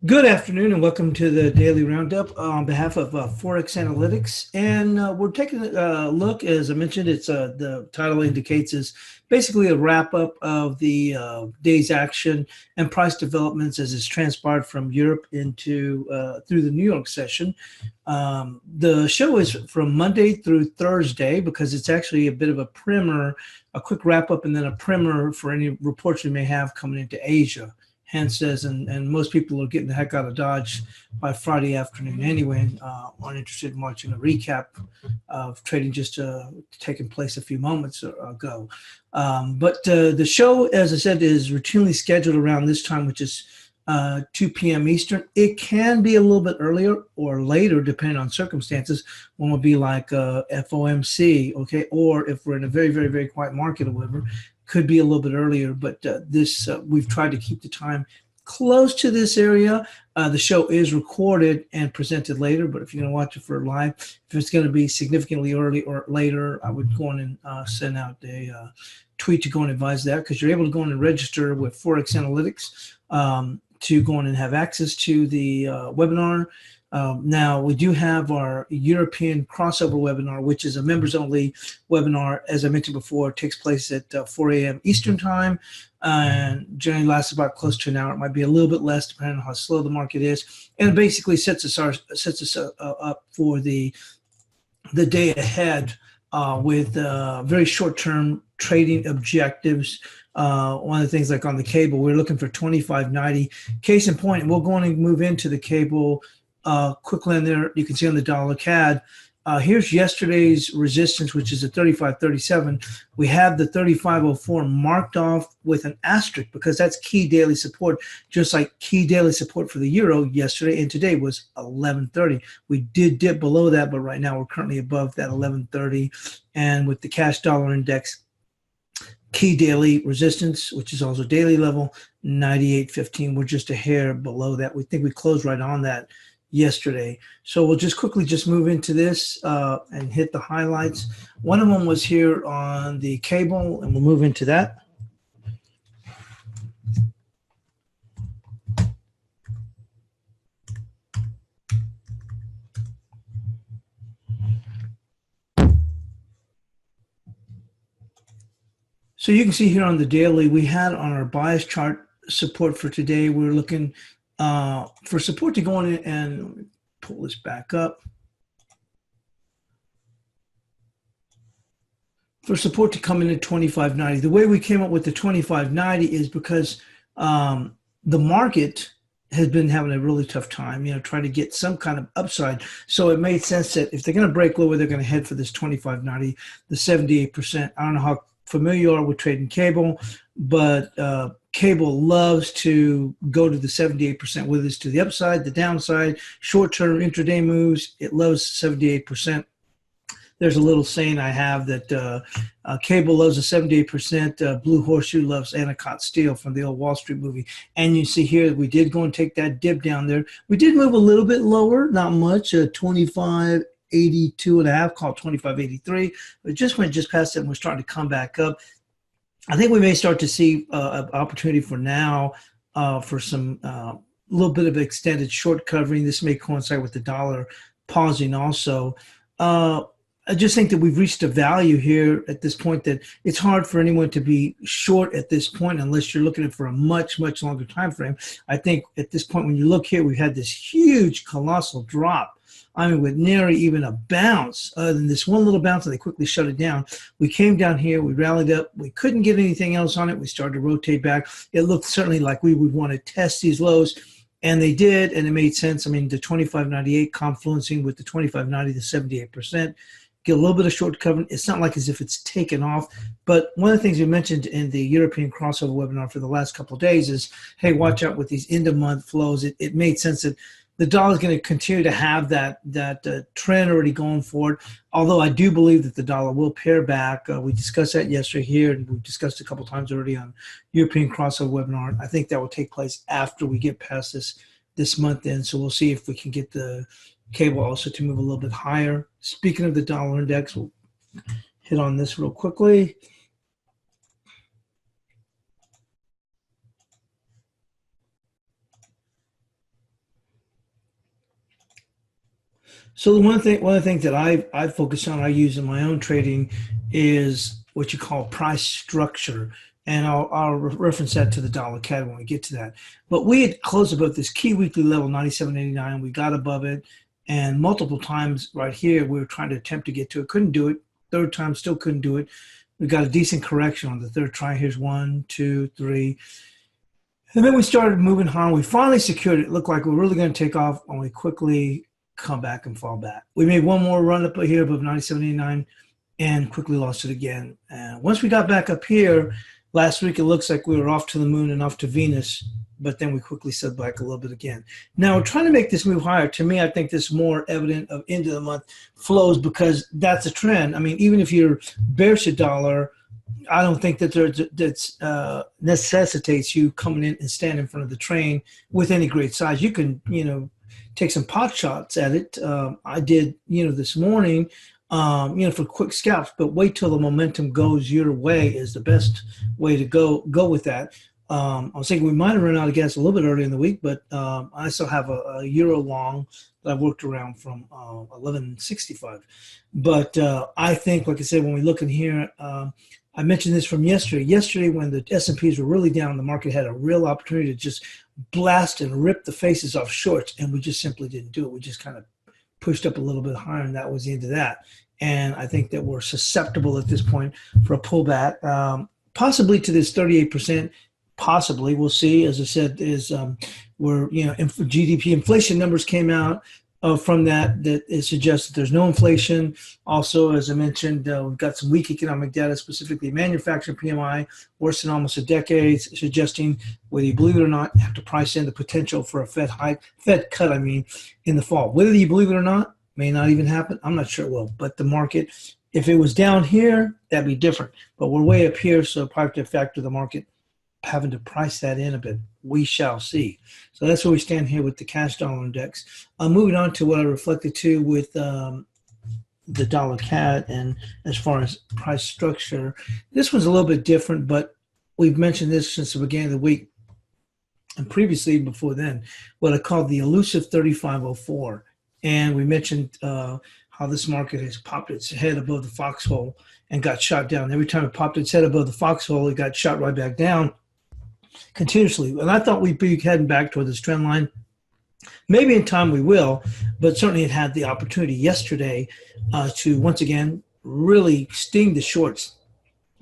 Good afternoon and welcome to the Daily Roundup on behalf of ForexAnalytix. And we're taking a look, as I mentioned, it's the title indicates is basically a wrap up of the day's action and price developments as it's transpired from Europe into through the New York session. The show is from Monday through Thursday because it's actually a bit of a primer, a quick wrap up, and then a primer for any reports we may have coming into Asia. Hence says, and most people are getting the heck out of Dodge by Friday afternoon anyway, and aren't interested in watching a recap of trading just taking place a few moments ago. But the show, as I said, is routinely scheduled around this time, which is 2 p.m. Eastern. It can be a little bit earlier or later, depending on circumstances. One would be like FOMC, okay, or if we're in a very, very, very quiet market or whatever, could be a little bit earlier, but this we've tried to keep the time close to this area. The show is recorded and presented later, but if you're going to watch it for live, if it's going to be significantly early or later, I would go on and send out a tweet to go and advise that, because you're able to go on and register with ForexAnalytix to go on and have access to the webinar. Now, we do have our European crossover webinar, which is a members-only webinar. As I mentioned before, it takes place at 4 a.m. Eastern time and generally lasts about close to an hour. It might be a little bit less depending on how slow the market is. And it basically sets us up for the day ahead with very short-term trading objectives. One of the things, like on the cable, we're looking for 25.90. Case in point, and we'll go on and move into the cable quickly in there. You can see on the dollar CAD. Here's yesterday's resistance, which is at 35.37. We have the 35.04 marked off with an asterisk because that's key daily support, just like key daily support for the euro yesterday and today was 11.30. We did dip below that, but right now we're currently above that 11.30. And with the cash dollar index, key daily resistance, which is also daily level, 98.15. We're just a hair below that. We think we closed right on that yesterday. So we'll just quickly just move into this and hit the highlights. One of them was here on the cable, and we'll move into that. So you can see here on the daily, we had on our bias chart support for today. We're looking for support to go in and pull this back up. For support to come in at 25.90. The way we came up with the 25.90 is because the market has been having a really tough time, trying to get some kind of upside. So it made sense that if they're going to break lower, they're going to head for this 25.90, the 78%. I don't know how familiar you are with trading cable, but cable loves to go to the 78%, whether it's to the upside, the downside, short-term intraday moves. It loves 78%. There's a little saying I have that cable loves a 78%, Blue Horseshoe loves Anacott Steel from the old Wall Street movie. And you see here, we did go and take that dip down there. We did move a little bit lower, not much, 25.82 and a half, called 25.83. It just went just past it, and we're starting to come back up. I think we may start to see an opportunity for now for some little bit of extended short covering. This may coincide with the dollar pausing also. I just think that we've reached a value here at this point that it's hard for anyone to be short at this point unless you're looking at for a much, much longer time frame. I think at this point, when you look here, we've had this huge, colossal drop. I mean, with nary even a bounce, other than this one little bounce, and they quickly shut it down. We came down here, we rallied up, we couldn't get anything else on it. We started to rotate back. It looked certainly like we would want to test these lows, and they did, and it made sense. I mean, the 25.98 confluencing with the 25.90, the 78%. Get a little bit of short covering. It's not like as if it's taken off. But one of the things we mentioned in the European crossover webinar for the last couple of days is, hey, watch out with these end-of-month flows. It made sense that the dollar is going to continue to have that trend already going forward, although I do believe that the dollar will pair back. We discussed that yesterday here, and we've discussed a couple times already on European crossover webinar. I think that will take place after we get past this month end, so we'll see if we can get the cable also to move a little bit higher. Speaking of the dollar index, we'll hit on this real quickly. So one of the things that I focus on, I use in my own trading, is what you call price structure, and I'll reference that to the dollar CAD when we get to that. But we had closed above this key weekly level 97.89. We got above it, and multiple times right here we were trying to attempt to get to it, couldn't do it. Third time, still couldn't do it. We got a decent correction on the third try. Here's 1, 2, 3. And then we started moving higher. We finally secured it. It looked like we were really going to take off, and we quickly come back and fall back. We made one more run up here above 97.89 and quickly lost it again. And once we got back up here last week, it looks like we were off to the moon and off to Venus, but then we quickly set back a little bit again. Now we're trying to make this move higher. To me, I think this is more evident of end of the month flows, because that's a trend. I mean, even if you're bearish a dollar, I don't think that that necessitates you coming in and standing in front of the train with any great size. You can, take some pot shots at it. I did, this morning, for quick scalps, but wait till the momentum goes your way is the best way to go with that. I was thinking we might have run out of gas a little bit early in the week, but I still have a euro long that I've worked around from 1165. But I think, like I said, when we look in here, I mentioned this from yesterday. Yesterday, when the S&Ps were really down, the market had a real opportunity to just blast and rip the faces off shorts, and we just simply didn't do it. We just kind of pushed up a little bit higher, and that was the end of that. And I think that we're susceptible at this point for a pullback, possibly to this 38%. Possibly, we'll see. As I said, is where GDP inflation numbers came out from that it suggests that there's no inflation. Also, as I mentioned, we've got some weak economic data, specifically manufacturing PMI, worse than almost a decade, suggesting, whether you believe it or not, you have to price in the potential for a Fed cut, in the fall. Whether you believe it or not, may not even happen. I'm not sure it will. But the market, if it was down here, that'd be different. But we're way up here, so probably to factor the market having to price that in a bit. We shall see. So that's where we stand here with the cash dollar index. Moving on to what I reflected to with the dollar CAD, and as far as price structure, this one's a little bit different, but we've mentioned this since the beginning of the week, and previously before then, what I called the elusive 3504. And we mentioned how this market has popped its head above the foxhole and got shot down. Every time it popped its head above the foxhole, it got shot right back down continuously. And I thought we'd be heading back toward this trend line. Maybe in time we will, but certainly it had the opportunity yesterday to once again really sting the shorts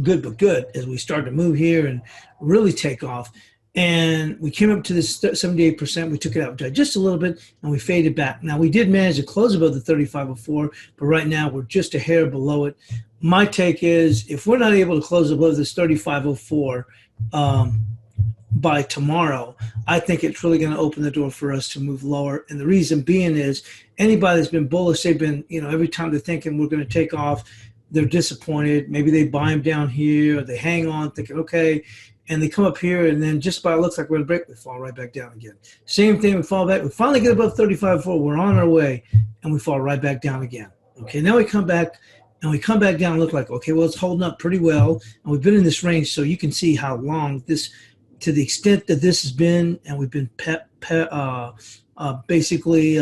good but good as we started to move here and really take off. And we came up to this 78%. We took it out just a little bit, and we faded back. Now, we did manage to close above the 3504, but right now we're just a hair below it. My take is, if we're not able to close above this 3504 by tomorrow, I think it's really going to open the door for us to move lower. And the reason being is, anybody that's been bullish, they've been, every time they're thinking we're going to take off, they're disappointed. Maybe they buy them down here, or they hang on thinking, okay, and they come up here, and then just about looks like we're going to break, we fall right back down again. Same thing, we fall back. We finally get above 35.4. We're on our way, and we fall right back down again. Okay, now we come back, and we come back down and look like, okay, well, it's holding up pretty well, and we've been in this range, so you can see how long this, to the extent that this has been, and we've been basically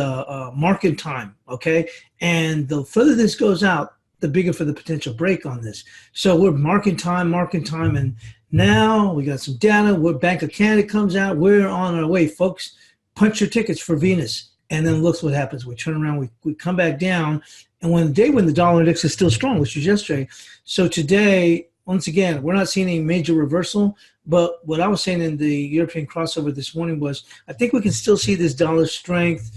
market time, okay? And the further this goes out, the bigger for the potential break on this. So we're marking time, and now we got some data. Where Bank of Canada comes out, we're on our way, folks. Punch your tickets for Venus, and then look what happens. We turn around, we come back down, and when the dollar index is still strong, which was yesterday. So today, once again, we're not seeing any major reversal, but what I was saying in the European crossover this morning was, I think we can still see this dollar strength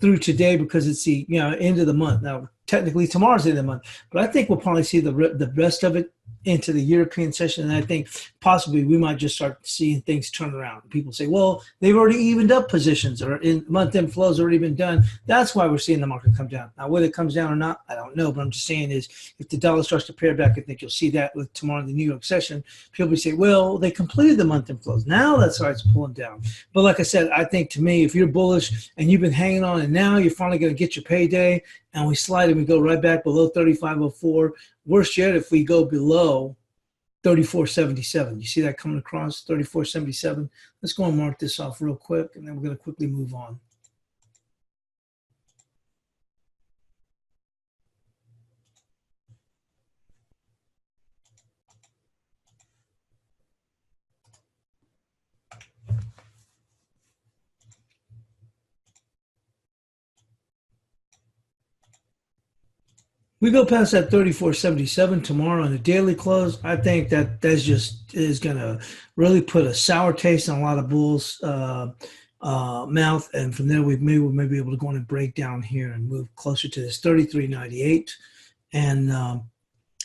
through today, because it's the end of the month. Now, technically tomorrow's the end of the month, but I think we'll probably see the rest of it into the European session, and I think possibly we might just start seeing things turn around. People say, well, they've already evened up positions, or in month-end flows already been done. That's why we're seeing the market come down. Now, whether it comes down or not, I don't know, but I'm just saying is, if the dollar starts to pare back, I think you'll see that with tomorrow in the New York session. People will say, well, they completed the month-end flows. Now that's why it's pulling down. But like I said, I think, to me, if you're bullish and you've been hanging on, and now you're finally going to get your payday, and we slide and we go right back below 3504. Worse yet, if we go below 34.77. You see that coming across, 34.77. Let's go and mark this off real quick, and then we're going to quickly move on. We go past that 34.77 tomorrow on the daily close. I think that's just is going to really put a sour taste on a lot of bulls' mouth, and from there we'll maybe be able to go on and break down here and move closer to this 33.98, and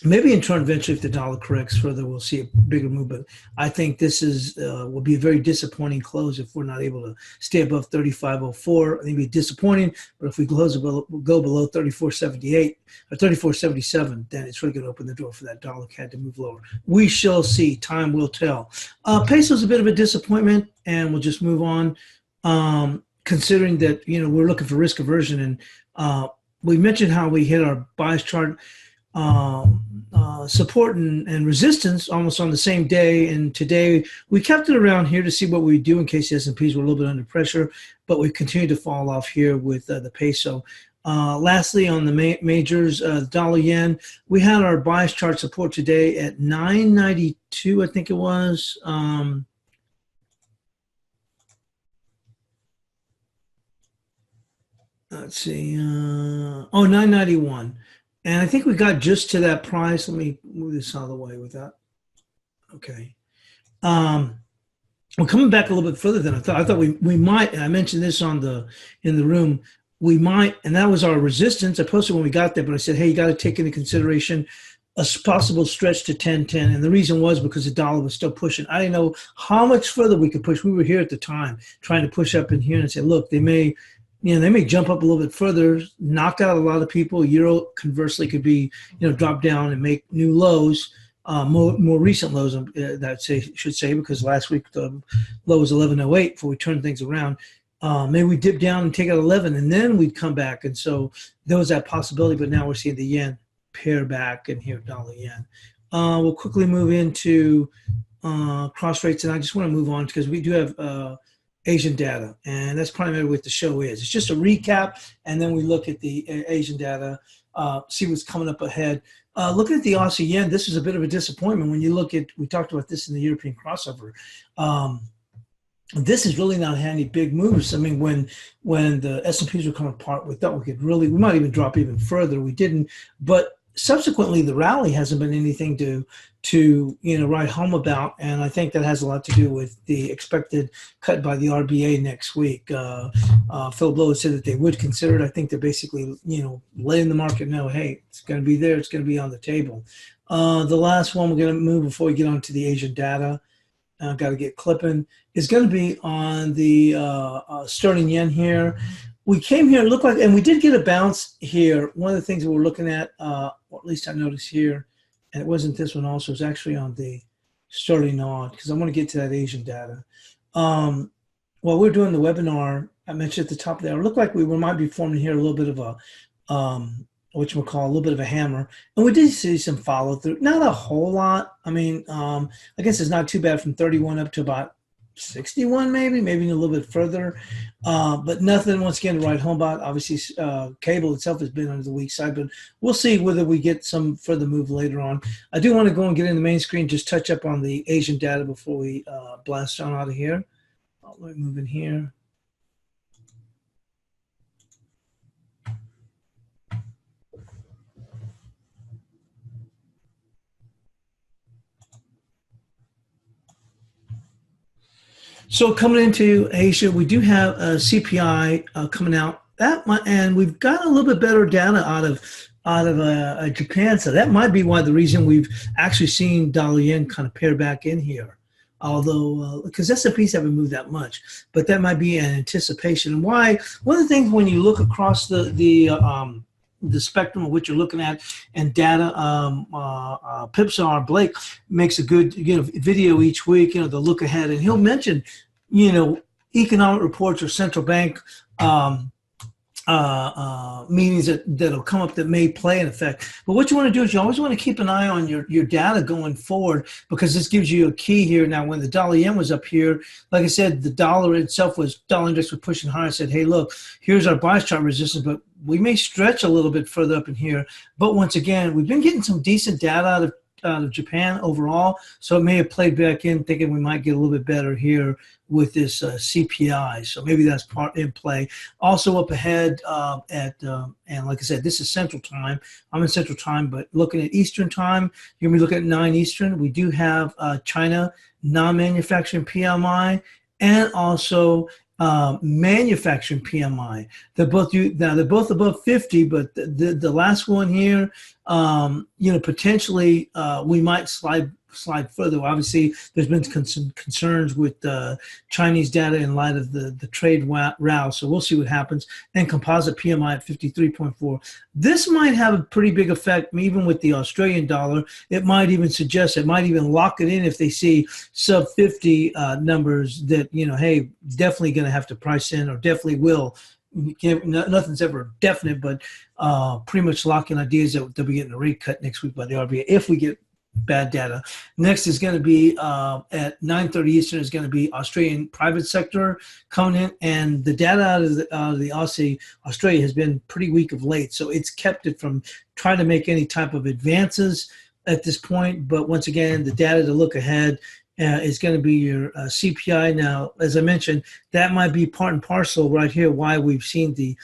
maybe in turn, eventually, if the dollar corrects further, we'll see a bigger move. But I think this will be a very disappointing close if we're not able to stay above 35.04. I think it'd be disappointing. But if we go below 34.78 or 34.77, then it's really going to open the door for that dollar CAD to move lower. We shall see. Time will tell. Peso's a bit of a disappointment, and we'll just move on. Considering that we're looking for risk aversion, and we mentioned how we hit our bias chart. Support and resistance almost on the same day, and today we kept it around here to see what we do in case the S&Ps were a little bit under pressure, but we continue to fall off here with the peso. Lastly, on the majors, dollar yen, we had our bias chart support today at 992, I think it was. Let's see, 991. And I think we got just to that price. Let me move this out of the way with that. Okay. We're coming back a little bit further than I thought. I thought we might, and I mentioned this in the room, we might, and that was our resistance. I posted when we got there, but I said, hey, you got to take into consideration a possible stretch to 10.10. And the reason was because the dollar was still pushing. I didn't know how much further we could push. We were here at the time trying to push up in here and say, look, they may jump up a little bit further, knock out a lot of people. Euro, conversely, could be, drop down and make new lows, more recent lows, should say, because last week the low was 11.08 before we turned things around. Maybe we dip down and take out 11, and then we'd come back. And so there was that possibility, but now we're seeing the yen pair back and here, dollar yen. We'll quickly move into cross rates, and I just want to move on because we do have Asian data, and that's primarily what the show is. It's just a recap, and then we look at the Asian data, see what's coming up ahead. Looking at the Aussie yen, this is a bit of a disappointment when you look at, we talked about this in the European crossover. This is really not had any big moves. I mean, when the S&Ps were coming apart, we thought we might even drop even further. We didn't, but subsequently the rally hasn't been anything to write home about, and I think that has a lot to do with the expected cut by the RBA next week. Phil Blow said that they would consider it. I think they're basically letting the market know, hey, it's going to be there, it's going to be on the table. The last one we're going to move before we get on to the Asian data, got to get clipping, is going to be on the sterling yen here. We came here, it looked like, and we did get a bounce here. One of the things that we're looking at, or at least I noticed here, and it wasn't this one also, it's actually on the sterling odd, because I want to get to that Asian data. While we're doing the webinar, I mentioned at the top there, it looked like we might be forming here a little bit of a, a little bit of a hammer. And we did see some follow through, not a whole lot. I mean, I guess it's not too bad from 31 up to about 61 maybe a little bit further, but nothing once again to write home about. Obviously cable itself has been on the weak side, but we'll see whether we get some further move later on. I do want to go and get in the main screen, just touch up on the Asian data before we blast on out of here. Let me move in here. So coming into Asia, we do have a CPI coming out. And we've got a little bit better data out of Japan. So that might be the reason we've actually seen dollar yen kind of pair back in here. Although, because S&Ps haven't moved that much, but that might be an anticipation. And why? One of the things when you look across the spectrum of what you're looking at and data, Pipsar Blake makes a good video each week, the look ahead, and he'll mention economic reports or central bank meetings that'll come up that may play an effect. But what you want to do is you always want to keep an eye on your data going forward, because this gives you a key here. Now, when the dollar yen was up here, like I said, the dollar itself dollar index was pushing higher. I said, hey, look, here's our bias chart resistance, but we may stretch a little bit further up in here. But once again, we've been getting some decent data out of Japan overall, so it may have played back in, thinking we might get a little bit better here with this CPI. So maybe that's part in play. Also up ahead and like I said, this is Central Time. I'm in Central Time, but looking at Eastern Time, you're going to be looking at 9 Eastern. We do have China non-manufacturing PMI and also manufacturing PMI. They're both above 50, but the last one here, potentially we might slide further. Obviously, there's been concerns with Chinese data in light of the trade row, so we'll see what happens. And composite PMI at 53.4. This might have a pretty big effect, even with the Australian dollar. It might even lock it in if they see sub 50 numbers that, hey, definitely going to have to price in, or definitely will. Nothing's ever definite, but pretty much locking ideas that they'll be getting a rate cut next week by the RBA if we get bad data. Next is going to be at 9:30 Eastern is going to be Australian private sector coming in, and the data out of the Aussie Australia has been pretty weak of late, so it's kept it from trying to make any type of advances at this point. But once again, the data to look ahead is going to be your CPI. Now, as I mentioned, that might be part and parcel right here why we've seen the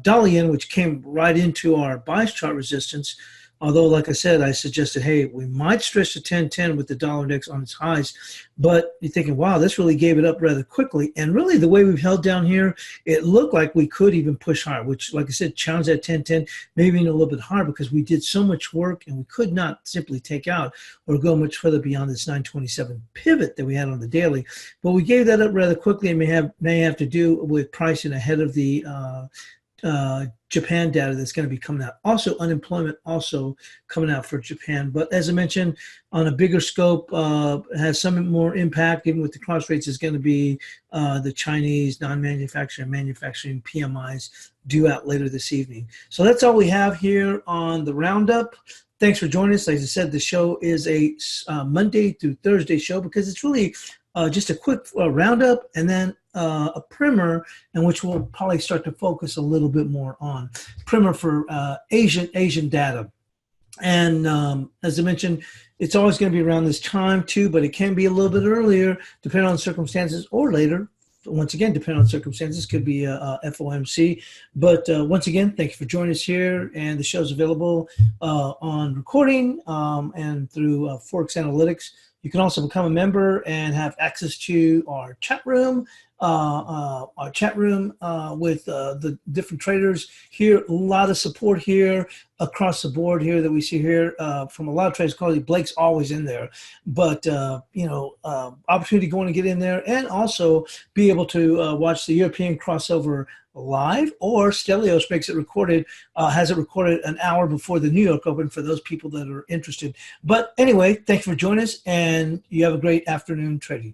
dollar yen, which came right into our bias chart resistance. Although, like I said, I suggested, hey, we might stretch to 1010 with the dollar index on its highs. But you're thinking, wow, this really gave it up rather quickly. And really, the way we've held down here, it looked like we could even push higher, which, like I said, challenged that 1010, maybe even a little bit higher, because we did so much work and we could not simply take out or go much further beyond this 927 pivot that we had on the daily. But we gave that up rather quickly, and may have to do with pricing ahead of the Japan data that's going to be coming out. Also, unemployment also coming out for Japan. But as I mentioned, on a bigger scope, has some more impact, even with the cross rates, is going to be the Chinese non-manufacturing manufacturing PMIs due out later this evening. So that's all we have here on the Roundup. Thanks for joining us. As I said, the show is a Monday through Thursday show, because it's really just a quick roundup and then a primer, in which we'll probably start to focus a little bit more on primer for Asian data. And as I mentioned, it's always going to be around this time too, but it can be a little bit earlier depending on circumstances, or later. Once again, depending on circumstances, could be a FOMC. But once again, thank you for joining us here. And the show's available on recording and through ForexAnalytix. You can also become a member and have access to our chat room with the different traders here. A lot of support here across the board here that we see here from a lot of traders. Quality, Blake's always in there, but opportunity going to get in there and also be able to watch the European crossover live, or Stelios makes it recorded, has it recorded an hour before the New York Open for those people that are interested. But anyway, thanks for joining us, and you have a great afternoon trading.